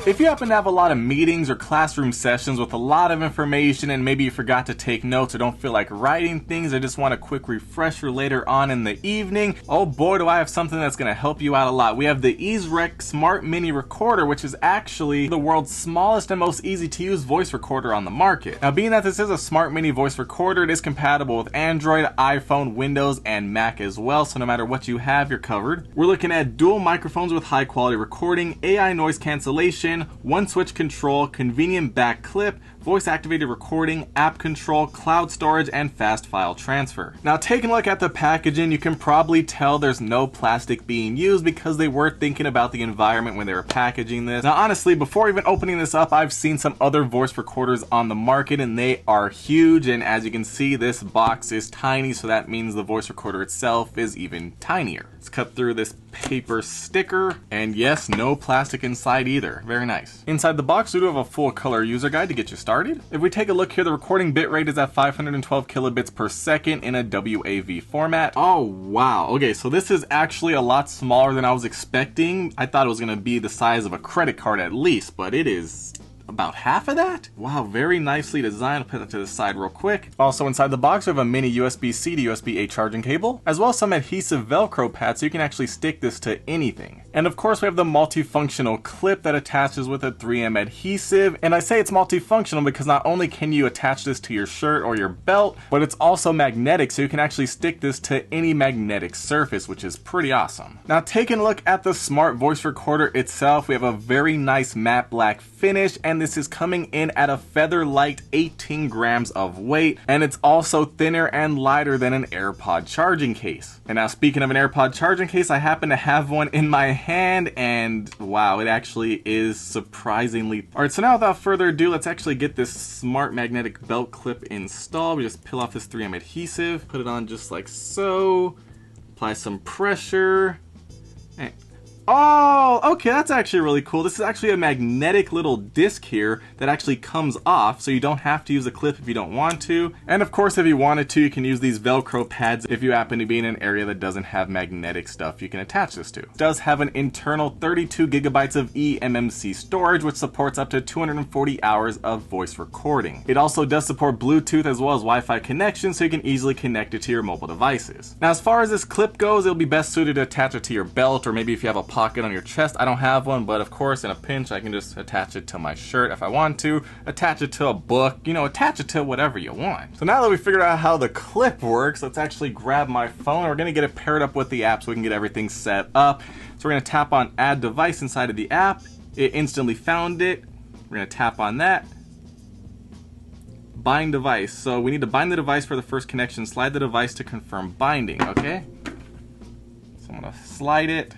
If you happen to have a lot of meetings or classroom sessions with a lot of information and maybe you forgot to take notes or don't feel like writing things or just want a quick refresher later on in the evening, oh boy do I have something that's going to help you out a lot. We have the iZYREC Smart Mini Recorder, which is actually the world's smallest and most easy to use voice recorder on the market. Now, being that this is a Smart Mini voice recorder, it is compatible with Android, iPhone, Windows, and Mac as well, so no matter what you have, you're covered. We're looking at dual microphones with high quality recording, AI noise cancellation, one switch control, convenient back clip, voice activated recording, app control, cloud storage, and fast file transfer. Now, taking a look at the packaging, you can probably tell there's no plastic being used because they were thinking about the environment when they were packaging this. Now, honestly, before even opening this up, I've seen some other voice recorders on the market and they are huge, and as you can see, this box is tiny, so that means the voice recorder itself is even tinier. Let's cut through this paper sticker, and yes, no plastic inside either. Very nice. Inside the box, we do have a full color user guide to get you started. If we take a look here, the recording bitrate is at 512 kilobits per second in a WAV format. Oh wow, okay, so this is actually a lot smaller than I was expecting. I thought it was going to be the size of a credit card at least, but it is about half of that? Wow, very nicely designed. I'll put that to the side real quick. Also inside the box, we have a mini USB-C to USB-A charging cable, as well as some adhesive Velcro pads so you can actually stick this to anything. And of course, we have the multifunctional clip that attaches with a 3M adhesive. And I say it's multifunctional because not only can you attach this to your shirt or your belt, but it's also magnetic, so you can actually stick this to any magnetic surface, which is pretty awesome. Now, taking a look at the smart voice recorder itself, we have a very nice matte black finish, and this is coming in at a feather light 18 grams of weight, and it's also thinner and lighter than an AirPod charging case. And now, speaking of an AirPod charging case, I happen to have one in my hand, and wow, it actually is surprisingly... Alright, so now without further ado, let's actually get this smart magnetic belt clip installed. We just peel off this 3M adhesive, put it on just like so, apply some pressure, and oh, okay, that's actually really cool. This is actually a magnetic little disc here that actually comes off, so you don't have to use a clip if you don't want to. And of course, if you wanted to, you can use these Velcro pads if you happen to be in an area that doesn't have magnetic stuff you can attach this to. It does have an internal 32 gigabytes of eMMC storage, which supports up to 240 hours of voice recording. It also does support Bluetooth as well as Wi-Fi connection, so you can easily connect it to your mobile devices. Now, as far as this clip goes, it'll be best suited to attach it to your belt, or maybe if you have a pocket on your chest. I don't have one, but of course, in a pinch, I can just attach it to my shirt if I want to, attach it to a book, you know, attach it to whatever you want. So now that we figured out how the clip works, let's actually grab my phone. We're gonna get it paired up with the app so we can get everything set up. So we're gonna tap on add device inside of the app. It instantly found it. We're gonna tap on that. Bind device. So we need to bind the device for the first connection. Slide the device to confirm binding, okay? So I'm gonna slide it.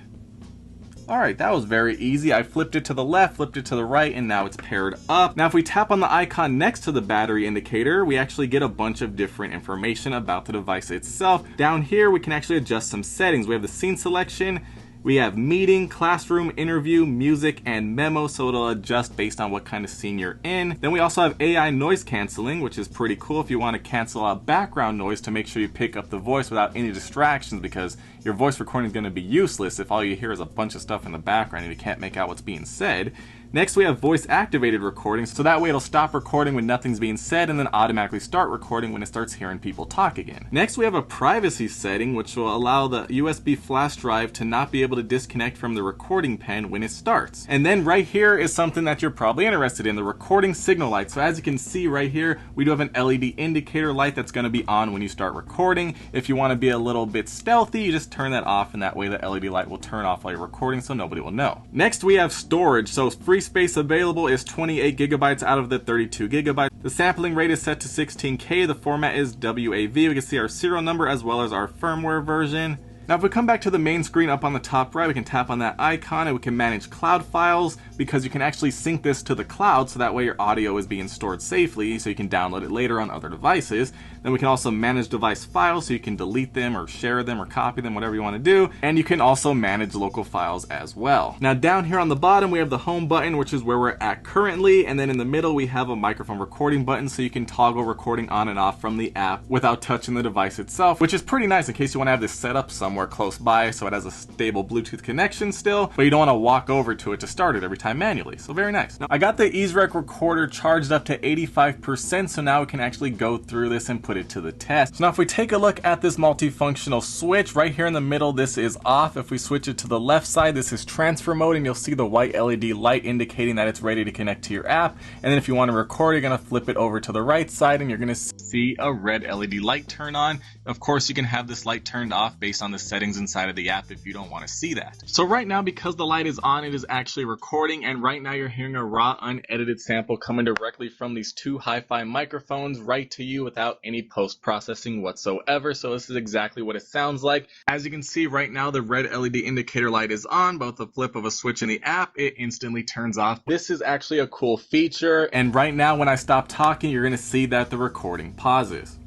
Alright, that was very easy. I flipped it to the left, flipped it to the right, and now it's paired up. Now if we tap on the icon next to the battery indicator, we actually get a bunch of different information about the device itself. Down here, we can actually adjust some settings. We have the scene selection, we have meeting, classroom, interview, music, and memo, so it'll adjust based on what kind of scene you're in. Then we also have AI noise canceling, which is pretty cool if you want to cancel out background noise to make sure you pick up the voice without any distractions, because your voice recording is going to be useless if all you hear is a bunch of stuff in the background and you can't make out what's being said. Next, we have voice activated recording, so that way it'll stop recording when nothing's being said and then automatically start recording when it starts hearing people talk again. Next, we have a privacy setting, which will allow the USB flash drive to not be able to disconnect from the recording pen when it starts. And then right here is something that you're probably interested in, the recording signal light. So as you can see right here, we do have an LED indicator light that's going to be on when you start recording. If you want to be a little bit stealthy, you just turn that off, and that way the LED light will turn off while you're recording so nobody will know. Next, we have storage. So free space available is 28 gigabytes out of the 32 gigabytes. The sampling rate is set to 16K. The format is WAV. We can see our serial number as well as our firmware version. Now if we come back to the main screen up on the top right, we can tap on that icon and we can manage cloud files, because you can actually sync this to the cloud, so that way your audio is being stored safely so you can download it later on other devices. Then we can also manage device files, so you can delete them or share them or copy them, whatever you want to do. And you can also manage local files as well. Now down here on the bottom, we have the home button, which is where we're at currently. And then in the middle, we have a microphone recording button, so you can toggle recording on and off from the app without touching the device itself, which is pretty nice in case you want to have this set up somewhere somewhere close by so it has a stable Bluetooth connection still, but you don't want to walk over to it to start it every time manually. So very nice. Now, I got the iZYREC recorder charged up to 85%, so now we can actually go through this and put it to the test. So now if we take a look at this multifunctional switch, right here in the middle, this is off. If we switch it to the left side, this is transfer mode, and you'll see the white LED light indicating that it's ready to connect to your app. And then if you want to record, you're going to flip it over to the right side, and you're going to see a red LED light turn on. Of course, you can have this light turned off based on the settings inside of the app if you don't want to see that. So right now, because the light is on, it is actually recording, and right now you're hearing a raw, unedited sample coming directly from these two hi-fi microphones right to you without any post-processing whatsoever. So this is exactly what it sounds like. As you can see right now, the red LED indicator light is on, but with the flip of a switch in the app, it instantly turns off. This is actually a cool feature, and right now when I stop talking, you're going to see that the recording pauses.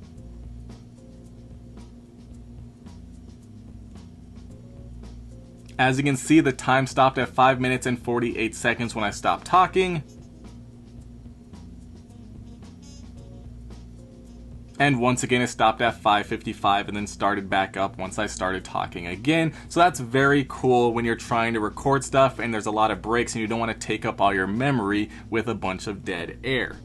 As you can see, the time stopped at 5 minutes and 48 seconds when I stopped talking. And once again, it stopped at 5:55 and then started back up once I started talking again. So that's very cool when you're trying to record stuff and there's a lot of breaks and you don't want to take up all your memory with a bunch of dead air.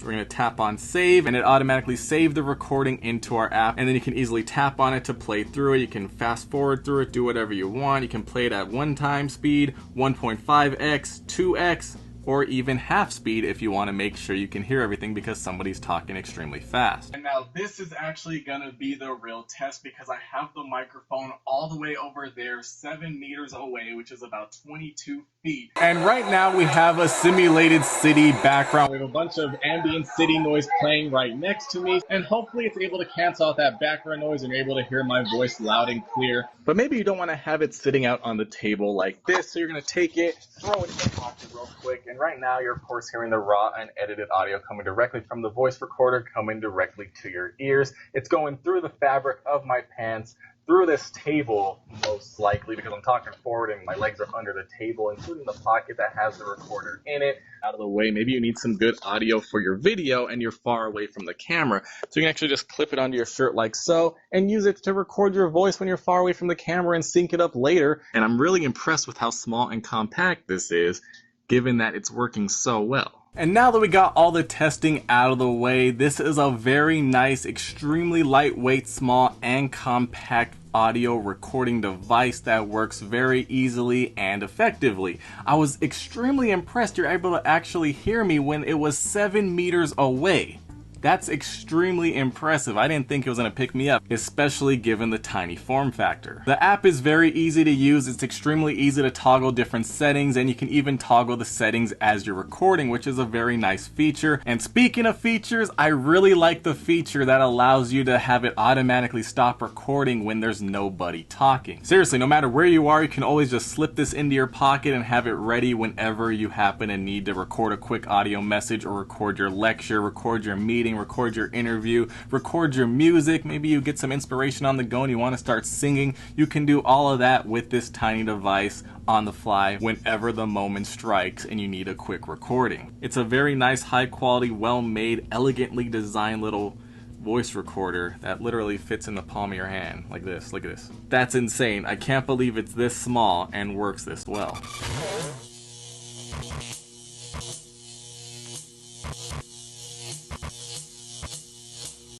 We're going to tap on save, and it automatically saved the recording into our app, and then you can easily tap on it to play through it. You can fast forward through it, do whatever you want. You can play it at 1x speed, 1.5x, 2x, or even half speed if you want to make sure you can hear everything because somebody's talking extremely fast. And now this is actually going to be the real test because I have the microphone all the way over there 7 meters away, which is about 22 feet. And right now we have a simulated city background. We have a bunch of ambient city noise playing right next to me, and hopefully it's able to cancel out that background noise and you're able to hear my voice loud and clear. But maybe you don't want to have it sitting out on the table like this, so you're going to take it, throw it in the pocket real quick, and right now you're of course hearing the raw and edited audio coming directly from the voice recorder, coming directly to your ears. It's going through the fabric of my pants, through this table most likely because I'm talking forward and my legs are under the table, including the pocket that has the recorder in it. Out of the way, maybe you need some good audio for your video and you're far away from the camera. So you can actually just clip it onto your shirt like so and use it to record your voice when you're far away from the camera and sync it up later. And I'm really impressed with how small and compact this is, given that it's working so well. And now that we got all the testing out of the way, this is a very nice, extremely lightweight, small, and compact audio recording device that works very easily and effectively. I was extremely impressed you're able to actually hear me when it was 7 meters away. That's extremely impressive. I didn't think it was going to pick me up, especially given the tiny form factor. The app is very easy to use. It's extremely easy to toggle different settings, and you can even toggle the settings as you're recording, which is a very nice feature. And speaking of features, I really like the feature that allows you to have it automatically stop recording when there's nobody talking. Seriously, no matter where you are, you can always just slip this into your pocket and have it ready whenever you happen to need to record a quick audio message or record your lecture, record your meeting, record your interview, record your music. Maybe you get some inspiration on the go and you want to start singing. You can do all of that with this tiny device on the fly whenever the moment strikes and you need a quick recording. It's a very nice, high quality, well made, elegantly designed little voice recorder that literally fits in the palm of your hand like this. Look at this. That's insane. I can't believe it's this small and works this well.